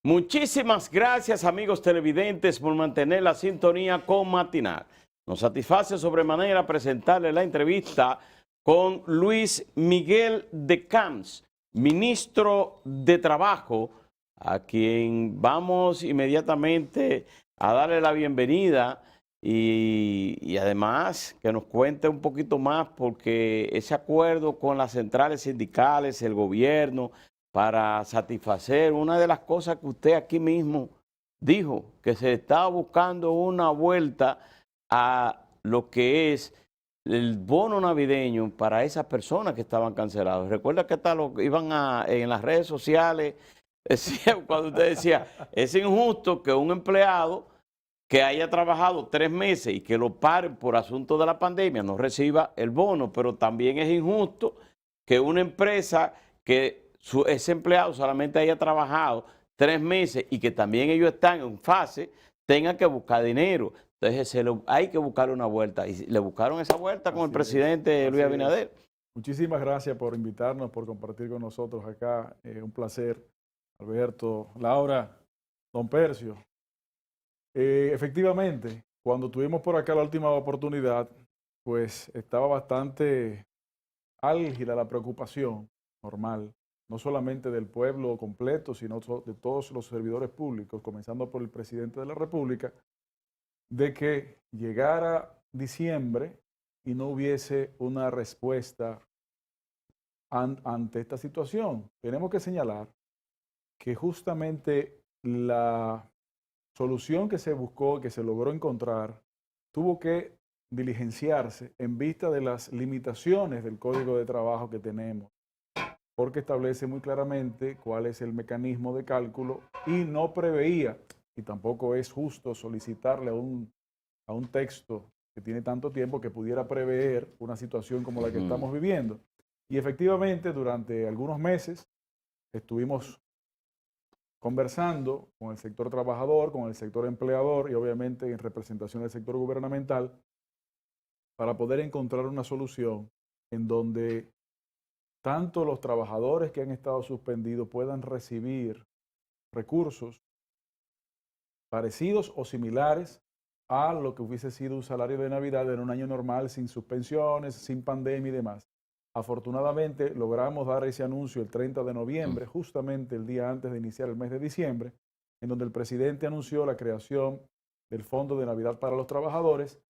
Muchísimas gracias, amigos televidentes, por mantener la sintonía con Matinal. Nos satisface sobremanera presentarle la entrevista con Luis Miguel de Camps, ministro de Trabajo, a quien vamos inmediatamente a darle la bienvenida y además que nos cuente un poquito más porque ese acuerdo con las centrales sindicales, el gobierno, para satisfacer una de las cosas que usted aquí mismo dijo, que se estaba buscando una vuelta a lo que es el bono navideño para esas personas que estaban canceladas. Recuerda que hasta en las redes sociales, cuando usted decía, es injusto que un empleado que haya trabajado 3 meses y que lo paren por asunto de la pandemia no reciba el bono, pero también es injusto que una empresa que ese empleado solamente haya trabajado 3 meses y que también ellos están en fase, tenga que buscar dinero. Entonces hay que buscar una vuelta. Y le buscaron esa vuelta con el presidente Luis Abinader. Muchísimas gracias por invitarnos, por compartir con nosotros acá. Un placer, Alberto, Laura, don Percio. Efectivamente, cuando tuvimos por acá la última oportunidad, pues estaba bastante álgida la preocupación normal, no solamente del pueblo completo, sino de todos los servidores públicos, comenzando por el presidente de la República, de que llegara diciembre y no hubiese una respuesta ante esta situación. Tenemos que señalar que justamente la solución que se buscó, que se logró encontrar, tuvo que diligenciarse en vista de las limitaciones del Código de Trabajo que tenemos, porque establece muy claramente cuál es el mecanismo de cálculo y no preveía, y tampoco es justo solicitarle a un texto que tiene tanto tiempo que pudiera prever una situación como la que estamos viviendo. Y efectivamente, durante algunos meses estuvimos conversando con el sector trabajador, con el sector empleador y obviamente en representación del sector gubernamental para poder encontrar una solución en donde tanto los trabajadores que han estado suspendidos puedan recibir recursos parecidos o similares a lo que hubiese sido un salario de Navidad en un año normal, sin suspensiones, sin pandemia y demás. Afortunadamente logramos dar ese anuncio el 30 de noviembre, justamente el día antes de iniciar el mes de diciembre, en donde el presidente anunció la creación del Fondo de Navidad para los Trabajadores,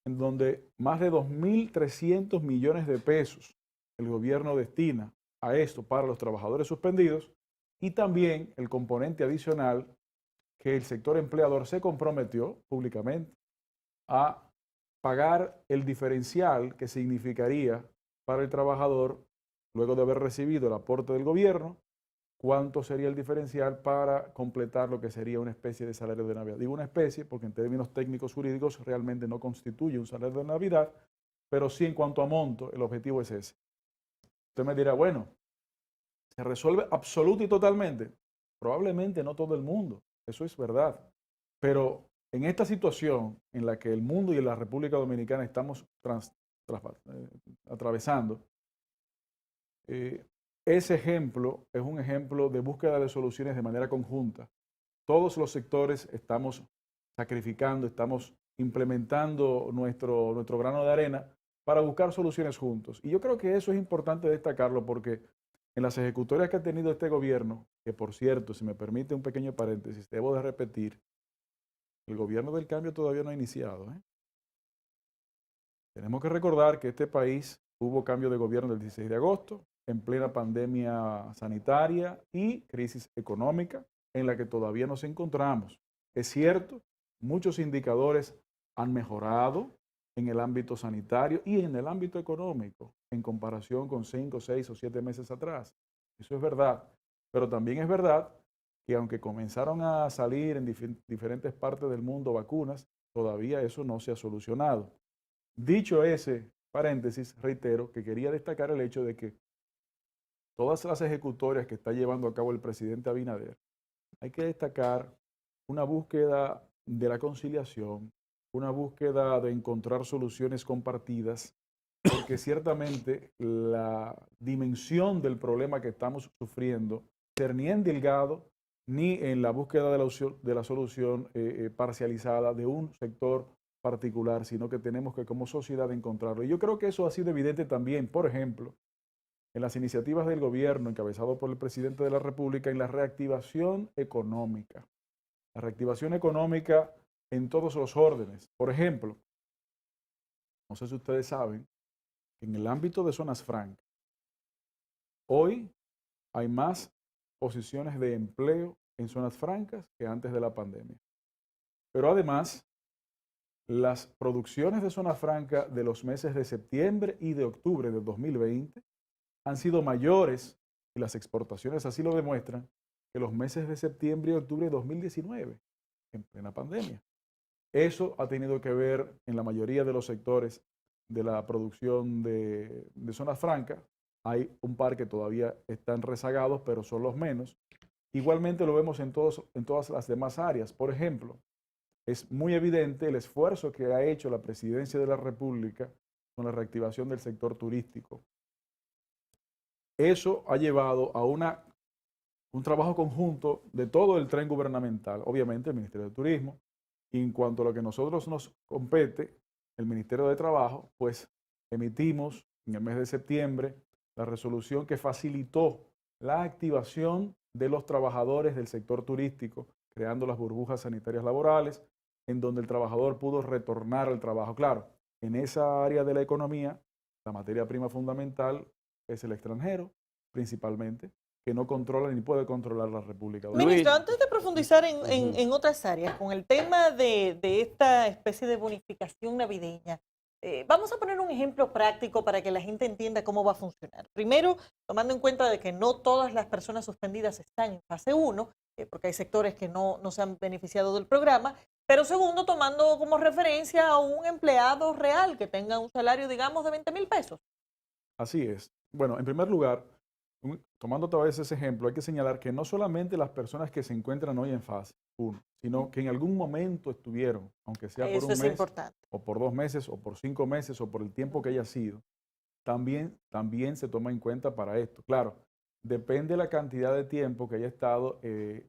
en donde más de 2.300 millones de pesos el gobierno destina a esto para los trabajadores suspendidos y también el componente adicional que el sector empleador se comprometió públicamente a pagar el diferencial que significaría para el trabajador, luego de haber recibido el aporte del gobierno, cuánto sería el diferencial para completar lo que sería una especie de salario de Navidad. Digo una especie porque en términos técnicos jurídicos realmente no constituye un salario de Navidad, pero sí en cuanto a monto, el objetivo es ese. Usted me dirá, bueno, ¿se resuelve absoluto y totalmente? Probablemente no todo el mundo, eso es verdad. Pero en esta situación en la que el mundo y la República Dominicana estamos atravesando, ese ejemplo es un ejemplo de búsqueda de soluciones de manera conjunta. Todos los sectores estamos sacrificando, estamos implementando nuestro grano de arena para buscar soluciones juntos. Y yo creo que eso es importante destacarlo porque en las ejecutorias que ha tenido este gobierno, que por cierto, si me permite un pequeño paréntesis, debo de repetir, el gobierno del cambio todavía no ha iniciado. Tenemos que recordar que este país hubo cambio de gobierno el 16 de agosto, en plena pandemia sanitaria y crisis económica en la que todavía nos encontramos. Es cierto, muchos indicadores han mejorado en el ámbito sanitario y en el ámbito económico en comparación con 5, 6 o 7 meses atrás. Eso es verdad. Pero también es verdad que aunque comenzaron a salir en diferentes partes del mundo vacunas, todavía eso no se ha solucionado. Dicho ese paréntesis, reitero que quería destacar el hecho de que todas las ejecutorias que está llevando a cabo el presidente Abinader, hay que destacar una búsqueda de la conciliación, una búsqueda de encontrar soluciones compartidas, porque ciertamente la dimensión del problema que estamos sufriendo, Cernía en Delgado ni en la búsqueda de la solución parcializada de un sector particular, sino que tenemos que como sociedad encontrarlo. Y yo creo que eso ha sido evidente también, por ejemplo, en las iniciativas del gobierno encabezado por el presidente de la República en la reactivación económica. La reactivación económica en todos los órdenes. Por ejemplo, no sé si ustedes saben, en el ámbito de zonas francas, hoy hay más posiciones de empleo en zonas francas que antes de la pandemia. Pero además, las producciones de zona franca de los meses de septiembre y de octubre de 2020 han sido mayores, y las exportaciones así lo demuestran, que los meses de septiembre y octubre de 2019, en plena pandemia. Eso ha tenido que ver en la mayoría de los sectores de la producción de zonas francas. Hay un par que todavía están rezagados, pero son los menos. Igualmente lo vemos en todas las demás áreas. Por ejemplo, es muy evidente el esfuerzo que ha hecho la Presidencia de la República con la reactivación del sector turístico. Eso ha llevado a un trabajo conjunto de todo el tren gubernamental, obviamente el Ministerio de Turismo, y en cuanto a lo que a nosotros nos compete, el Ministerio de Trabajo, pues emitimos en el mes de septiembre la resolución que facilitó la activación de los trabajadores del sector turístico, creando las burbujas sanitarias laborales, en donde el trabajador pudo retornar al trabajo. Claro, en esa área de la economía, la materia prima fundamental es el extranjero, principalmente, que no controla ni puede controlar la República Dominicana. Luis, Ministro, antes de profundizar en otras áreas, con el tema de esta especie de bonificación navideña, vamos a poner un ejemplo práctico para que la gente entienda cómo va a funcionar. Primero, tomando en cuenta de que no todas las personas suspendidas están en fase 1, porque hay sectores que no se han beneficiado del programa, pero segundo, tomando como referencia a un empleado real que tenga un salario, digamos, de 20,000 pesos. Así es. Bueno, en primer lugar, tomando otra vez ese ejemplo, hay que señalar que no solamente las personas que se encuentran hoy en fase 1, sino que en algún momento estuvieron, aunque sea por Eso un es mes, importante. o por 2 meses, o por 5 meses, o por el tiempo que haya sido, también se toma en cuenta para esto. Claro, depende de la cantidad de tiempo que haya estado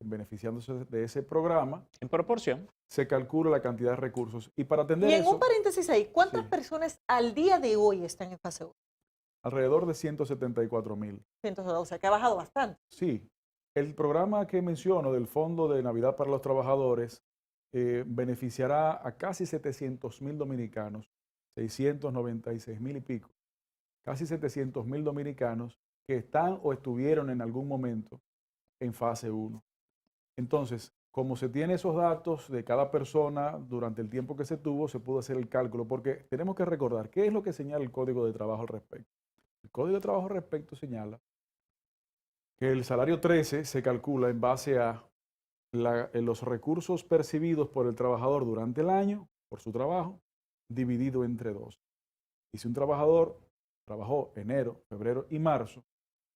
beneficiándose de ese programa, En proporción. se calcula la cantidad de recursos. Y para atender Y en eso, un paréntesis ahí, ¿cuántas sí, personas al día de hoy están en fase 1? alrededor de 174,000. O sea, que ha bajado bastante. Sí, el programa que menciono del Fondo de Navidad para los Trabajadores beneficiará a casi 700,000 dominicanos, 696,000 y pico, casi 700,000 dominicanos que están o estuvieron en algún momento en fase 1. Entonces, como se tiene esos datos de cada persona durante el tiempo que se tuvo, se pudo hacer el cálculo, porque tenemos que recordar qué es lo que señala el Código de Trabajo al respecto. El Código de Trabajo al respecto señala que el salario 13 se calcula en base a los recursos percibidos por el trabajador durante el año, por su trabajo, dividido entre 2. Y si un trabajador trabajó enero, febrero y marzo,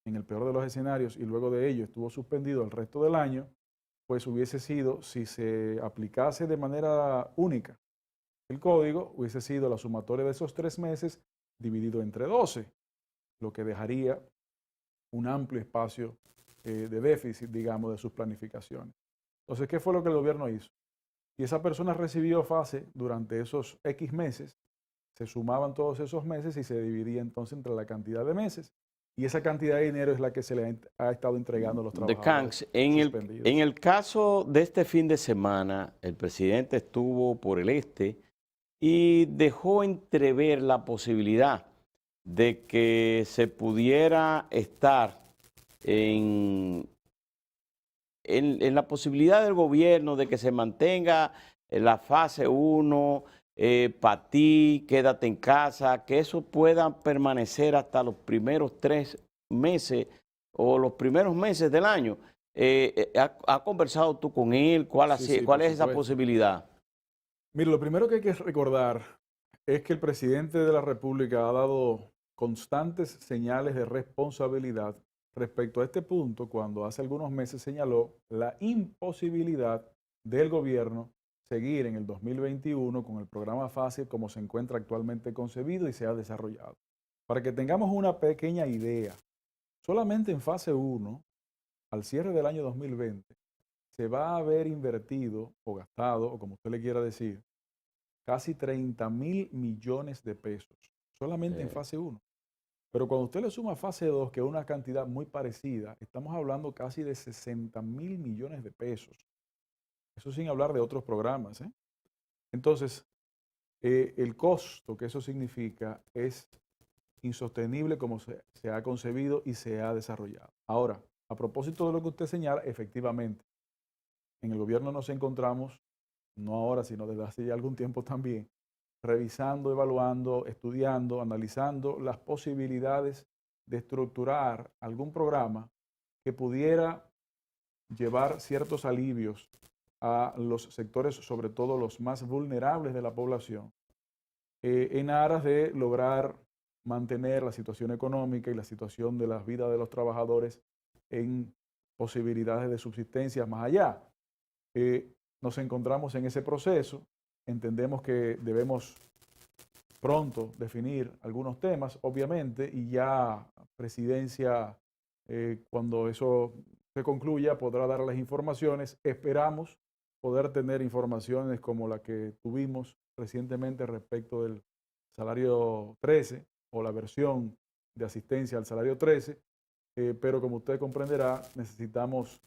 en el peor de los escenarios, y luego de ello estuvo suspendido el resto del año, pues hubiese sido, si se aplicase de manera única el código, hubiese sido la sumatoria de esos 3 meses dividido entre 12, lo que dejaría un amplio espacio de déficit, digamos, de sus planificaciones. Entonces, ¿qué fue lo que el gobierno hizo? Si esa persona recibió fase durante esos X meses, se sumaban todos esos meses y se dividía entonces entre la cantidad de meses. Y esa cantidad de dinero es la que se le ha estado entregando a los de trabajadores Canx, en suspendidos. el caso de este fin de semana, el presidente estuvo por el este y dejó entrever la posibilidad de que se pudiera estar en la posibilidad del gobierno de que se mantenga la fase 1, para ti, quédate en casa, que eso pueda permanecer hasta los primeros 3 meses o los primeros meses del año. ¿Has conversado tú con él? ¿Cuál Sí, es por esa supuesto. posibilidad? Mire, lo primero que hay que recordar es que el presidente de la República ha dado constantes señales de responsabilidad respecto a este punto cuando hace algunos meses señaló la imposibilidad del gobierno seguir en el 2021 con el programa Fácil como se encuentra actualmente concebido y se ha desarrollado. Para que tengamos una pequeña idea, solamente en fase 1, al cierre del año 2020, se va a haber invertido o gastado, o como usted le quiera decir, casi 30.000 millones de pesos, solamente en fase 1. Pero cuando usted le suma fase 2, que es una cantidad muy parecida, estamos hablando casi de 60.000 millones de pesos. Eso sin hablar de otros programas, ¿eh? Entonces, el costo que eso significa es insostenible como se ha concebido y se ha desarrollado. Ahora, a propósito de lo que usted señala, efectivamente, en el gobierno nos encontramos, no ahora, sino desde hace ya algún tiempo también, revisando, evaluando, estudiando, analizando las posibilidades de estructurar algún programa que pudiera llevar ciertos alivios a los sectores, sobre todo los más vulnerables de la población, en aras de lograr mantener la situación económica y la situación de las vidas de los trabajadores en posibilidades de subsistencia más allá. Nos encontramos en ese proceso, entendemos que debemos pronto definir algunos temas, obviamente, y ya Presidencia, cuando eso se concluya, podrá dar las informaciones. Esperamos poder tener informaciones como la que tuvimos recientemente respecto del salario 13 o la versión de asistencia al salario 13, pero como usted comprenderá, necesitamos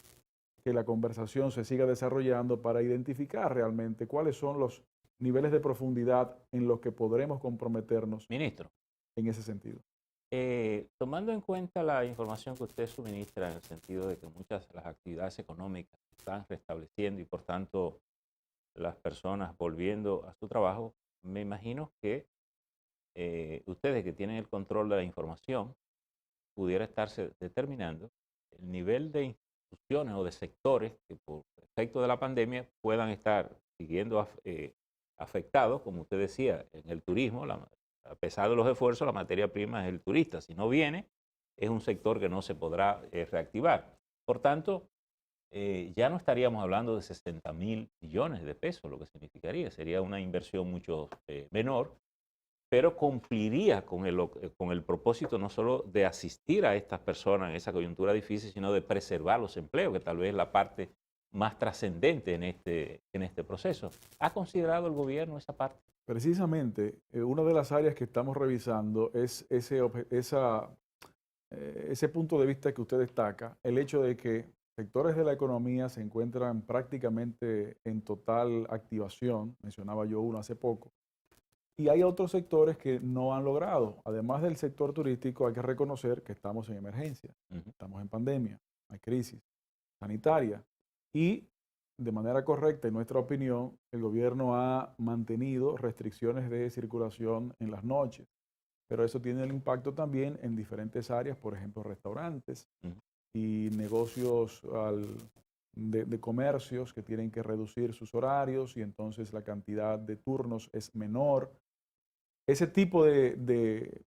que la conversación se siga desarrollando para identificar realmente cuáles son los niveles de profundidad en los que podremos comprometernos Ministro, en ese sentido. tomando en cuenta la información que usted suministra en el sentido de que muchas de las actividades económicas se están restableciendo y por tanto las personas volviendo a su trabajo, me imagino que ustedes que tienen el control de la información pudiera estarse determinando el nivel de instituciones o de sectores que por efecto de la pandemia puedan estar siguiendo afectados, como usted decía, en el turismo. A pesar de los esfuerzos, la materia prima es el turista. Si no viene, es un sector que no se podrá reactivar. Por tanto, ya no estaríamos hablando de 60.000 millones de pesos, lo que significaría. Sería una inversión mucho menor, pero cumpliría con el propósito no solo de asistir a estas personas en esa coyuntura difícil, sino de preservar los empleos, que tal vez es la parte más trascendente en este proceso. ¿Ha considerado el gobierno esa parte? Precisamente, una de las áreas que estamos revisando es ese punto de vista que usted destaca, el hecho de que sectores de la economía se encuentran prácticamente en total activación, mencionaba yo uno hace poco, y hay otros sectores que no han logrado. Además del sector turístico, hay que reconocer que estamos en emergencia, estamos en pandemia, hay crisis sanitaria y de manera correcta, en nuestra opinión, el gobierno ha mantenido restricciones de circulación en las noches, pero eso tiene el impacto también en diferentes áreas, por ejemplo, restaurantes y negocios de comercios que tienen que reducir sus horarios y entonces la cantidad de turnos es menor. Ese tipo de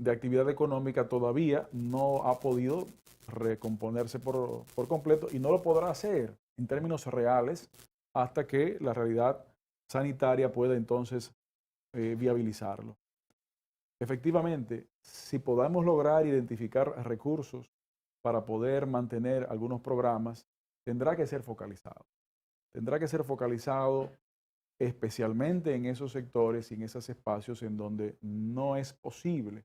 actividad económica todavía no ha podido recomponerse por completo y no lo podrá hacer en términos reales hasta que la realidad sanitaria pueda entonces viabilizarlo. Efectivamente, si podamos lograr identificar recursos para poder mantener algunos programas, tendrá que ser focalizado. Tendrá que ser focalizado especialmente en esos sectores y en esos espacios en donde no es posible,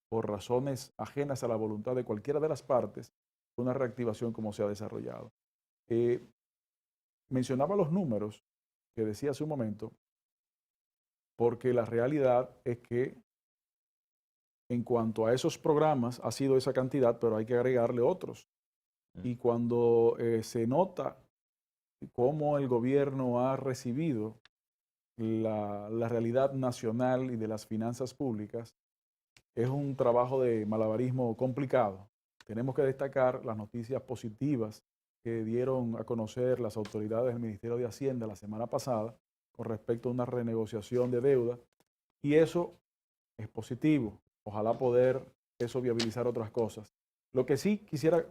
por razones ajenas a la voluntad de cualquiera de las partes, una reactivación como se ha desarrollado. Mencionaba los números que decía hace un momento, porque la realidad es que en cuanto a esos programas ha sido esa cantidad, pero hay que agregarle otros. Y cuando se nota cómo el gobierno ha recibido la realidad nacional y de las finanzas públicas, es un trabajo de malabarismo complicado. Tenemos que destacar las noticias positivas que dieron a conocer las autoridades del Ministerio de Hacienda la semana pasada con respecto a una renegociación de deuda, y eso es positivo. Ojalá poder eso viabilizar otras cosas. Lo que sí quisiera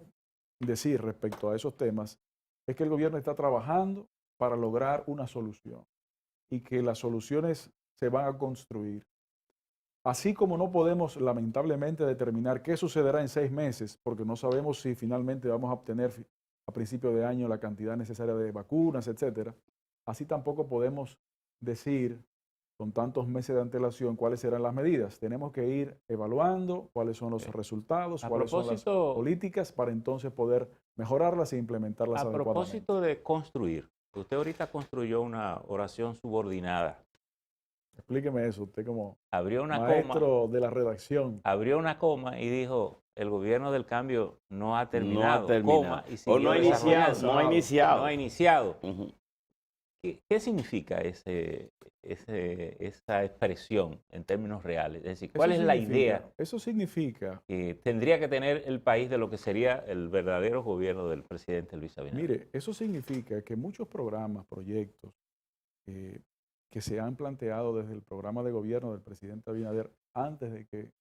decir respecto a esos temas es que el gobierno está trabajando para lograr una solución y que las soluciones se van a construir. Así como no podemos lamentablemente determinar qué sucederá en 6 meses, porque no sabemos si finalmente vamos a obtener a principio de año la cantidad necesaria de vacunas, etcétera. Así tampoco podemos decir con tantos meses de antelación cuáles serán las medidas. Tenemos que ir evaluando cuáles son los resultados, A cuáles son las propósito, políticas para entonces poder mejorarlas e implementarlas a adecuadamente. propósito de construir, usted ahorita construyó una oración subordinada. Explíqueme eso, usted como Abrió una coma, maestro de la redacción. abrió una coma y dijo, el gobierno del cambio no ha terminado, coma, y O siguió no ha desarrollando. iniciado, no ha iniciado. No ha iniciado. Ujú. ¿Qué significa esa expresión en términos reales? Es decir, ¿cuál es la idea Eso significa, que tendría que tener el país de lo que sería el verdadero gobierno del presidente Luis Abinader? mire, eso significa que muchos programas, proyectos que se han planteado desde el programa de gobierno del presidente Abinader antes de que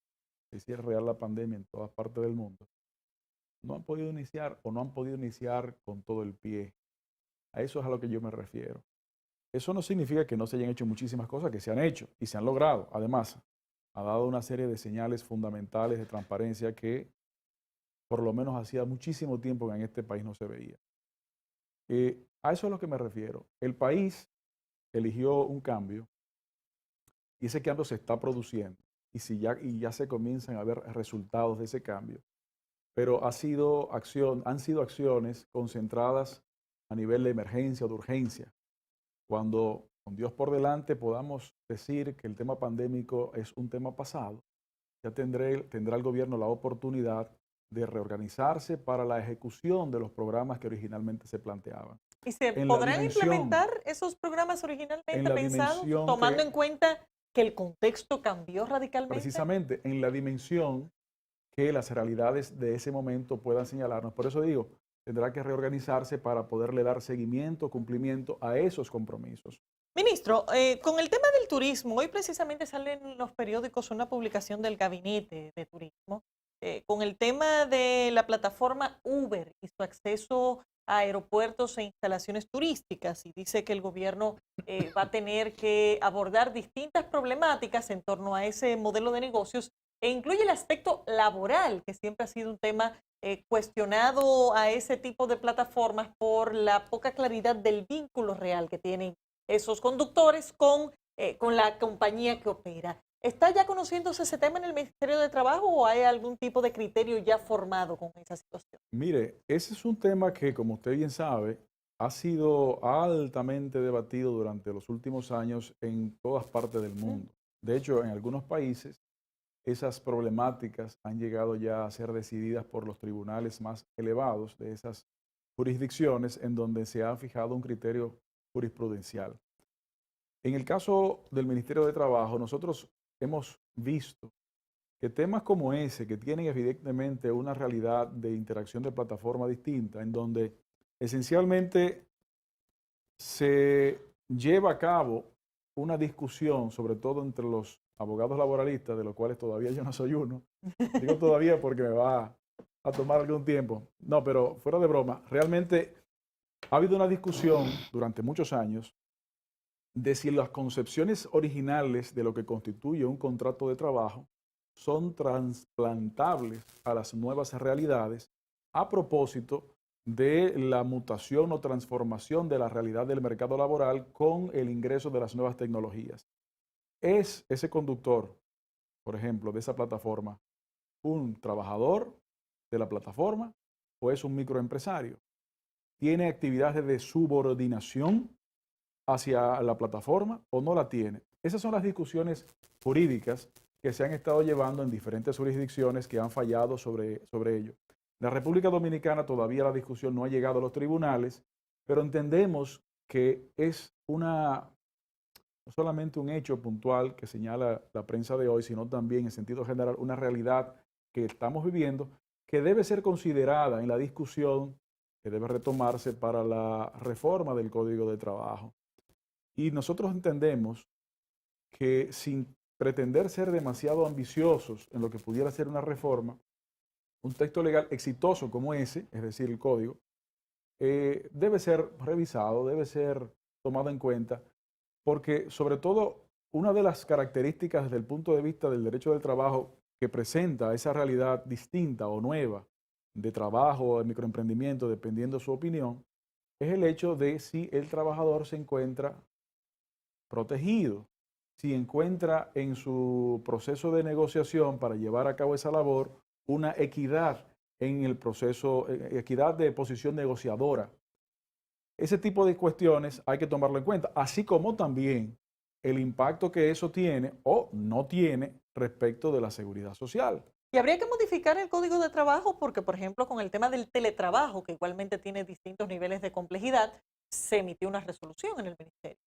se hiciera real la pandemia en todas partes del mundo, no han podido iniciar o no han podido iniciar con todo el pie. A eso es a lo que yo me refiero. Eso no significa que no se hayan hecho muchísimas cosas que se han hecho y se han logrado. Además, ha dado una serie de señales fundamentales de transparencia que por lo menos hacía muchísimo tiempo que en este país no se veía. A eso es a lo que me refiero. El país eligió un cambio y ese cambio se está produciendo y ya se comienzan a ver resultados de ese cambio. Pero han sido acciones concentradas a nivel de emergencia o de urgencia. Cuando, con Dios por delante, podamos decir que el tema pandémico es un tema pasado, ya tendrá el gobierno la oportunidad de reorganizarse para la ejecución de los programas que originalmente se planteaban. ¿Y se En la podrán dimensión- implementar esos programas originalmente en la pensados, dimensión tomando que- en cuenta que el contexto cambió radicalmente? Precisamente en la dimensión que las realidades de ese momento puedan señalarnos. Por eso digo, tendrá que reorganizarse para poderle dar seguimiento, cumplimiento a esos compromisos. Ministro, con el tema del turismo, hoy precisamente sale en los periódicos una publicación del Gabinete de Turismo con el tema de la plataforma Uber y su acceso a aeropuertos e instalaciones turísticas, y dice que el gobierno va a tener que abordar distintas problemáticas en torno a ese modelo de negocios e incluye el aspecto laboral, que siempre ha sido un tema cuestionado a ese tipo de plataformas por la poca claridad del vínculo real que tienen esos conductores con la compañía que opera. ¿Está ya conociéndose ese tema en el Ministerio de Trabajo o hay algún tipo de criterio ya formado con esa situación? Mire, ese es un tema que, como usted bien sabe, ha sido altamente debatido durante los últimos años en todas partes del mundo. De hecho, en algunos países, esas problemáticas han llegado ya a ser decididas por los tribunales más elevados de esas jurisdicciones en donde se ha fijado un criterio jurisprudencial. En el caso del Ministerio de Trabajo, nosotros hemos visto que temas como ese, que tienen evidentemente una realidad de interacción de plataforma distinta, en donde esencialmente se lleva a cabo una discusión, sobre todo entre los abogados laboralistas, de los cuales todavía yo no soy uno. Digo todavía porque me va a tomar algún tiempo. No, pero fuera de broma, realmente ha habido una discusión durante muchos años de si las concepciones originales de lo que constituye un contrato de trabajo son trasplantables a las nuevas realidades a propósito de la mutación o transformación de la realidad del mercado laboral con el ingreso de las nuevas tecnologías. ¿Es ese conductor, por ejemplo, de esa plataforma, un trabajador de la plataforma o es un microempresario? ¿Tiene actividades de subordinación hacia la plataforma o no la tiene? Esas son las discusiones jurídicas que se han estado llevando en diferentes jurisdicciones que han fallado sobre ello. En la República Dominicana todavía la discusión no ha llegado a los tribunales, pero entendemos que es no solamente un hecho puntual que señala la prensa de hoy, sino también en sentido general una realidad que estamos viviendo que debe ser considerada en la discusión que debe retomarse para la reforma del Código de Trabajo. Y nosotros entendemos que sin pretender ser demasiado ambiciosos en lo que pudiera ser una reforma, un texto legal exitoso como ese, es decir, el Código, debe ser revisado, debe ser tomado en cuenta, porque sobre todo una de las características desde el punto de vista del derecho del trabajo que presenta esa realidad distinta o nueva de trabajo, de microemprendimiento, dependiendo de su opinión, es el hecho de si el trabajador se encuentra protegido, si encuentra en su proceso de negociación para llevar a cabo esa labor una equidad en el proceso, equidad de posición negociadora. Ese tipo de cuestiones hay que tomarlo en cuenta, así como también el impacto que eso tiene o no tiene respecto de la seguridad social. Y habría que modificar el Código de Trabajo porque, por ejemplo, con el tema del teletrabajo, que igualmente tiene distintos niveles de complejidad, se emitió una resolución en el Ministerio.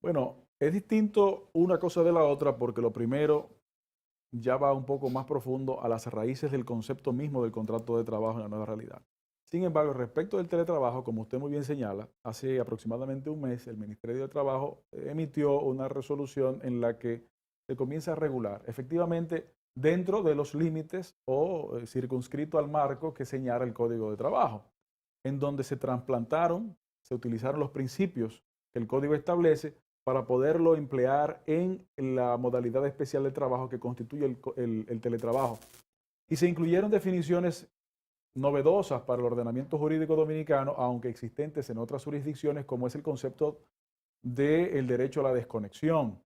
Bueno, es distinto una cosa de la otra porque lo primero ya va un poco más profundo a las raíces del concepto mismo del contrato de trabajo en la nueva realidad. Sin embargo, respecto del teletrabajo, como usted muy bien señala, hace aproximadamente un mes el Ministerio de Trabajo emitió una resolución en la que se comienza a regular, efectivamente, dentro de los límites o circunscrito al marco que señala el Código de Trabajo, en donde se trasplantaron, se utilizaron los principios que el Código establece para poderlo emplear en la modalidad especial de trabajo que constituye el teletrabajo. Y se incluyeron definiciones novedosas para el ordenamiento jurídico dominicano, aunque existentes en otras jurisdicciones, como es el concepto del derecho a la desconexión,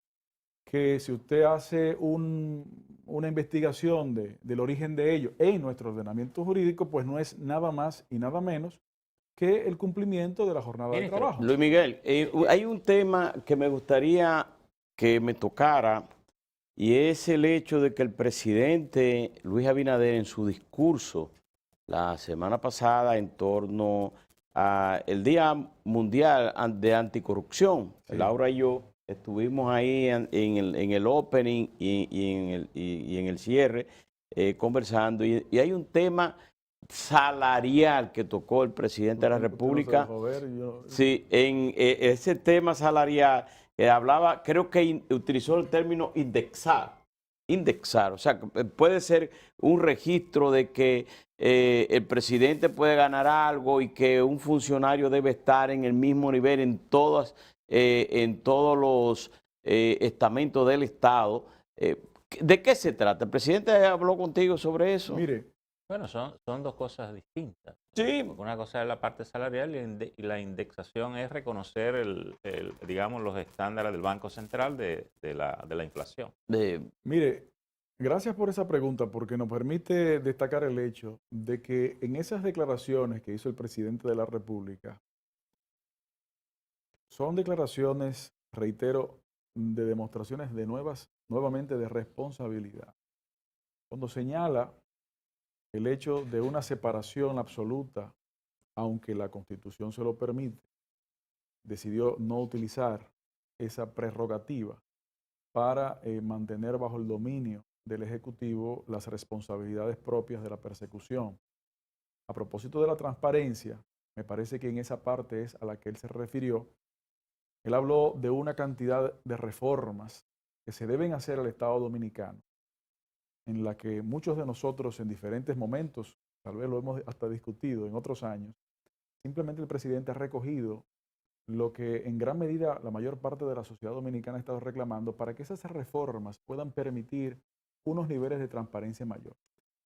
que si usted hace una investigación del origen de ello en nuestro ordenamiento jurídico, pues no es nada más y nada menos que el cumplimiento de la jornada de Ministro, trabajo. Luis Miguel, hay un tema que me gustaría que me tocara y es el hecho de que el presidente Luis Abinader en su discurso la semana pasada en torno al Día Mundial de Anticorrupción, Sí. Laura y yo estuvimos ahí en el opening y en el cierre conversando y hay un tema salarial que tocó el presidente de la Usted no se República. dejó ver, Sí, en ese tema salarial hablaba, creo que utilizó el término indexar. Indexar, o sea, puede ser un registro de que el presidente puede ganar algo y que un funcionario debe estar en el mismo nivel en todos los estamentos del Estado. ¿De qué se trata? ¿El presidente habló contigo sobre eso? Mire, bueno, son dos cosas distintas. Sí. Porque una cosa es la parte salarial y la indexación es reconocer digamos, los estándares del Banco Central de la inflación. mire, gracias por esa pregunta porque nos permite destacar el hecho de que en esas declaraciones que hizo el presidente de la República, son declaraciones, reitero, de demostraciones de nuevamente de responsabilidad. Cuando señala el hecho de una separación absoluta, aunque la Constitución se lo permite, decidió no utilizar esa prerrogativa para mantener bajo el dominio del Ejecutivo las responsabilidades propias de la persecución. A propósito de la transparencia, me parece que en esa parte es a la que él se refirió. Él habló de una cantidad de reformas que se deben hacer al Estado dominicano, en la que muchos de nosotros en diferentes momentos, tal vez lo hemos hasta discutido en otros años, simplemente el presidente ha recogido lo que en gran medida la mayor parte de la sociedad dominicana ha estado reclamando para que esas reformas puedan permitir unos niveles de transparencia mayor.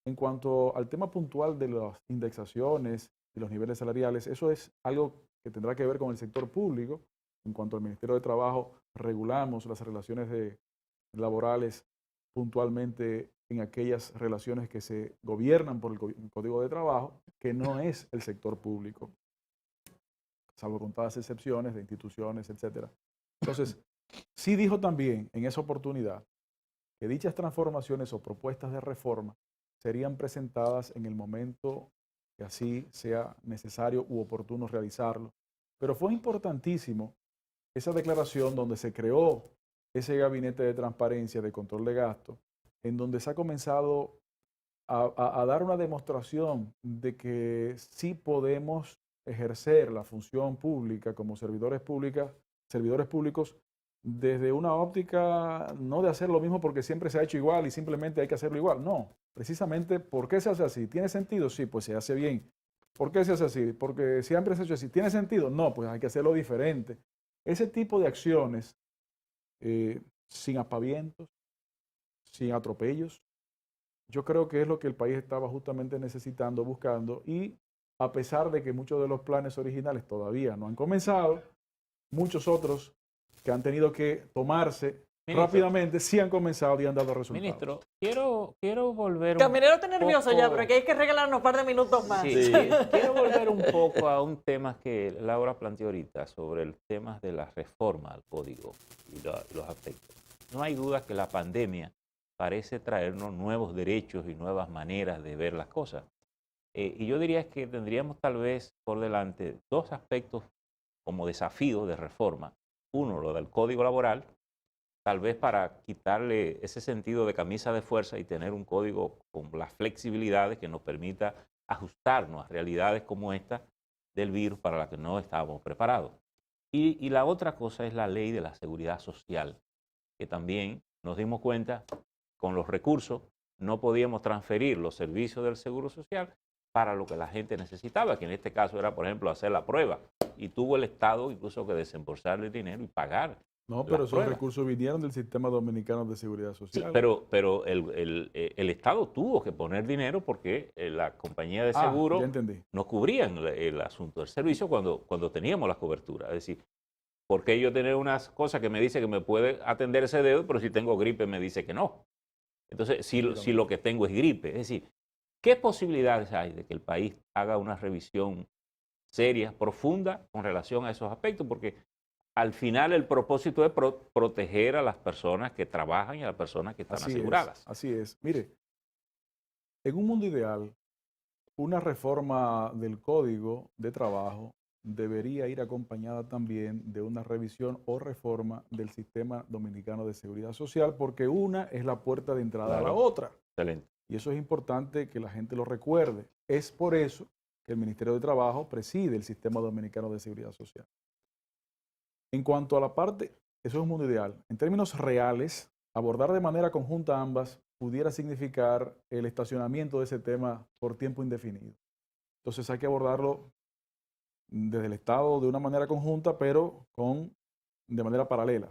En cuanto al tema puntual de las indexaciones y los niveles salariales, eso es algo que tendrá que ver con el sector público. En cuanto al Ministerio de Trabajo, regulamos las relaciones laborales puntualmente en aquellas relaciones que se gobiernan por el Código de Trabajo, que no es el sector público, salvo contadas excepciones de instituciones, etc. Entonces, sí dijo también en esa oportunidad que dichas transformaciones o propuestas de reforma serían presentadas en el momento que así sea necesario u oportuno realizarlo. Pero fue importantísimo esa declaración donde se creó ese gabinete de transparencia, de control de gasto, en donde se ha comenzado a dar una demostración de que sí podemos ejercer la función pública como servidores públicos desde una óptica no de hacer lo mismo porque siempre se ha hecho igual y simplemente hay que hacerlo igual. No, precisamente, ¿por qué se hace así? ¿Tiene sentido? Sí, pues se hace bien. ¿Por qué se hace así? Porque siempre se ha hecho así. ¿Tiene sentido? No, pues hay que hacerlo diferente. Ese tipo de acciones, sin aspavientos, sin atropellos, yo creo que es lo que el país estaba justamente necesitando, buscando, y a pesar de que muchos de los planes originales todavía no han comenzado, muchos otros que han tenido que tomarse Ministro. rápidamente sí han comenzado y han dado resultados. Ministro, quiero volver Caminero está nervioso ya, poco- pero aquí hay que regalarnos un par de minutos más. Sí, Sí. quiero volver un poco a un tema que Laura planteó ahorita sobre el tema de la reforma al código y los aspectos. No hay duda que la pandemia parece traernos nuevos derechos y nuevas maneras de ver las cosas. Y yo diría que tendríamos tal vez por delante dos aspectos como desafíos de reforma. Uno, lo del código laboral, tal vez para quitarle ese sentido de camisa de fuerza y tener un código con las flexibilidades que nos permita ajustarnos a realidades como esta del virus para la que no estábamos preparados. Y la otra cosa es la ley de la seguridad social, que también nos dimos cuenta con los recursos no podíamos transferir los servicios del seguro social para lo que la gente necesitaba, que en este caso era, por ejemplo, hacer la prueba. Y tuvo el Estado incluso que desembolsarle el dinero y pagar. No, pero esos pruebas. recursos vinieron del Sistema Dominicano de Seguridad Sí, Social. pero el Estado tuvo que poner dinero porque la compañía de seguro ya entendí. no cubrían el asunto del servicio cuando teníamos la cobertura. Es decir, ¿por qué yo tener unas cosas que me dice que me puede atender ese dedo, pero si tengo gripe me dice que no? Entonces, si lo que tengo es gripe. Es decir, ¿qué posibilidades hay de que el país haga una revisión seria, profunda, con relación a esos aspectos? Porque al final el propósito es proteger a las personas que trabajan y a las personas que están aseguradas. Así es. Mire, en un mundo ideal, una reforma del Código de Trabajo debería ir acompañada también de una revisión o reforma del Sistema Dominicano de Seguridad Social, porque una es la puerta de entrada a la Claro. otra. Excelente. Y eso es importante que la gente lo recuerde. Es por eso que el Ministerio de Trabajo preside el Sistema Dominicano de Seguridad Social. En cuanto a la parte, eso es un mundo ideal. En términos reales, abordar de manera conjunta ambas pudiera significar el estacionamiento de ese tema por tiempo indefinido. Entonces hay que abordarlo desde el Estado de una manera conjunta, pero de manera paralela.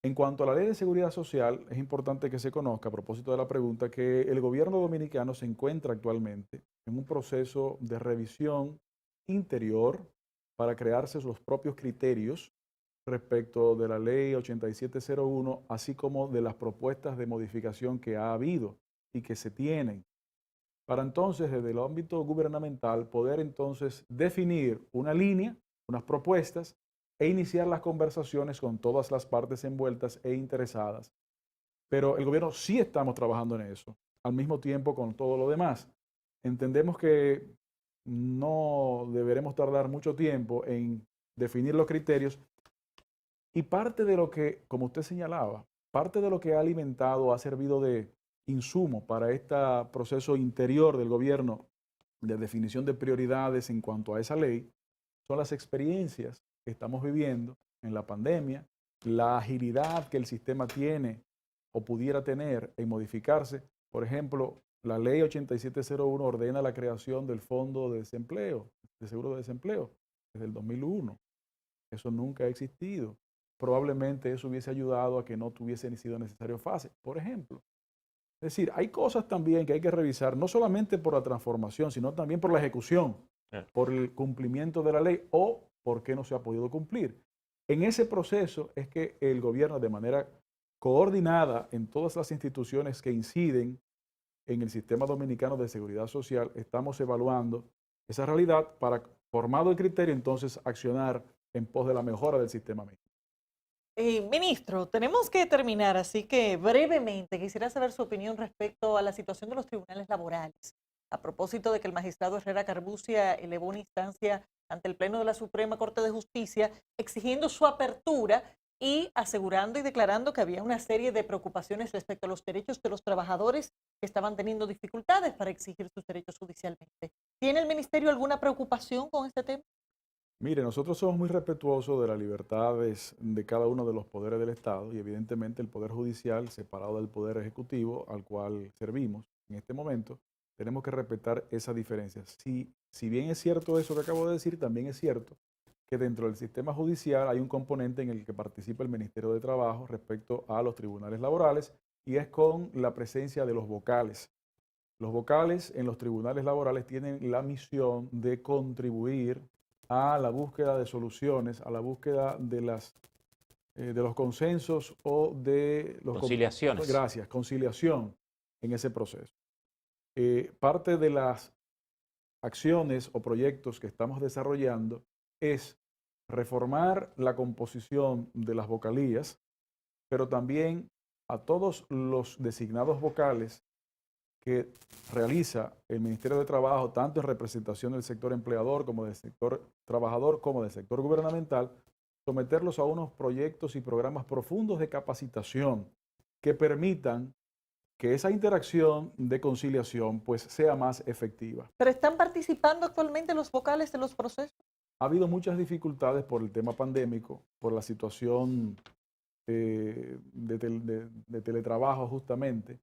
En cuanto a la Ley de Seguridad Social, es importante que se conozca, a propósito de la pregunta, que el gobierno dominicano se encuentra actualmente en un proceso de revisión interior para crearse los propios criterios respecto de la Ley 8701, así como de las propuestas de modificación que ha habido y que se tienen, para entonces, desde el ámbito gubernamental, poder entonces definir una línea, unas propuestas, e iniciar las conversaciones con todas las partes envueltas e interesadas. Pero el gobierno sí estamos trabajando en eso, al mismo tiempo con todo lo demás. Entendemos que no deberemos tardar mucho tiempo en definir los criterios y parte de lo que, como usted señalaba, parte de lo que ha alimentado, ha servido de insumo para este proceso interior del gobierno de definición de prioridades en cuanto a esa ley, son las experiencias que estamos viviendo en la pandemia, la agilidad que el sistema tiene o pudiera tener en modificarse. Por ejemplo, la ley 8701 ordena la creación del Fondo de Desempleo, de Seguro de Desempleo, desde el 2001. Eso nunca ha existido. Probablemente eso hubiese ayudado a que no tuviese sido necesario fase, por ejemplo. Es decir, hay cosas también que hay que revisar, no solamente por la transformación, sino también por la ejecución, por el cumplimiento de la ley o por qué no se ha podido cumplir. En ese proceso es que el gobierno, de manera coordinada en todas las instituciones que inciden en el Sistema Dominicano de Seguridad Social, estamos evaluando esa realidad para, formado el criterio, entonces accionar en pos de la mejora del sistema mismo. Ministro, tenemos que terminar, así que brevemente quisiera saber su opinión respecto a la situación de los tribunales laborales. A propósito de que el magistrado Herrera Carbucia elevó una instancia ante el Pleno de la Suprema Corte de Justicia exigiendo su apertura y asegurando y declarando que había una serie de preocupaciones respecto a los derechos de los trabajadores que estaban teniendo dificultades para exigir sus derechos judicialmente. ¿Tiene el ministerio alguna preocupación con este tema? Mire, nosotros somos muy respetuosos de las libertades de cada uno de los poderes del Estado y evidentemente el Poder Judicial, separado del Poder Ejecutivo, al cual servimos en este momento, tenemos que respetar esas diferencias. Si bien es cierto eso que acabo de decir, también es cierto que dentro del sistema judicial hay un componente en el que participa el Ministerio de Trabajo respecto a los tribunales laborales y es con la presencia de los vocales. Los vocales en los tribunales laborales tienen la misión de contribuir a la búsqueda de soluciones, a la búsqueda de los consensos o de los Conciliaciones. Gracias, conciliación en ese proceso. Parte de las acciones o proyectos que estamos desarrollando es reformar la composición de las vocalías, pero también a todos los designados vocales que realiza el Ministerio de Trabajo, tanto en representación del sector empleador como del sector trabajador, como del sector gubernamental, someterlos a unos proyectos y programas profundos de capacitación que permitan que esa interacción de conciliación pues sea más efectiva. ¿Pero están participando actualmente los vocales de los procesos? Ha habido muchas dificultades por el tema pandémico, por la situación de teletrabajo justamente.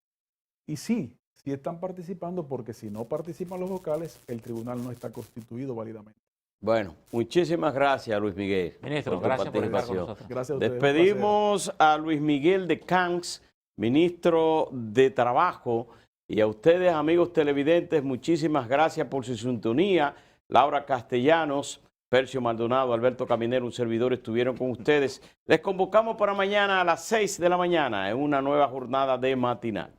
Y sí están participando, porque si no participan los vocales, el tribunal no está constituido válidamente. Bueno, muchísimas gracias, Luis Miguel. Ministro, tu gracias por estar con participación. nosotros. Gracias a ustedes. Un Despedimos a Luis Miguel de Camps, ministro de Trabajo, y a ustedes, amigos televidentes, muchísimas gracias por su sintonía. Laura Castellanos, Percio Maldonado, Alberto Caminero, un servidor, estuvieron con ustedes. Les convocamos para mañana a las 6 de la mañana en una nueva jornada de matinal.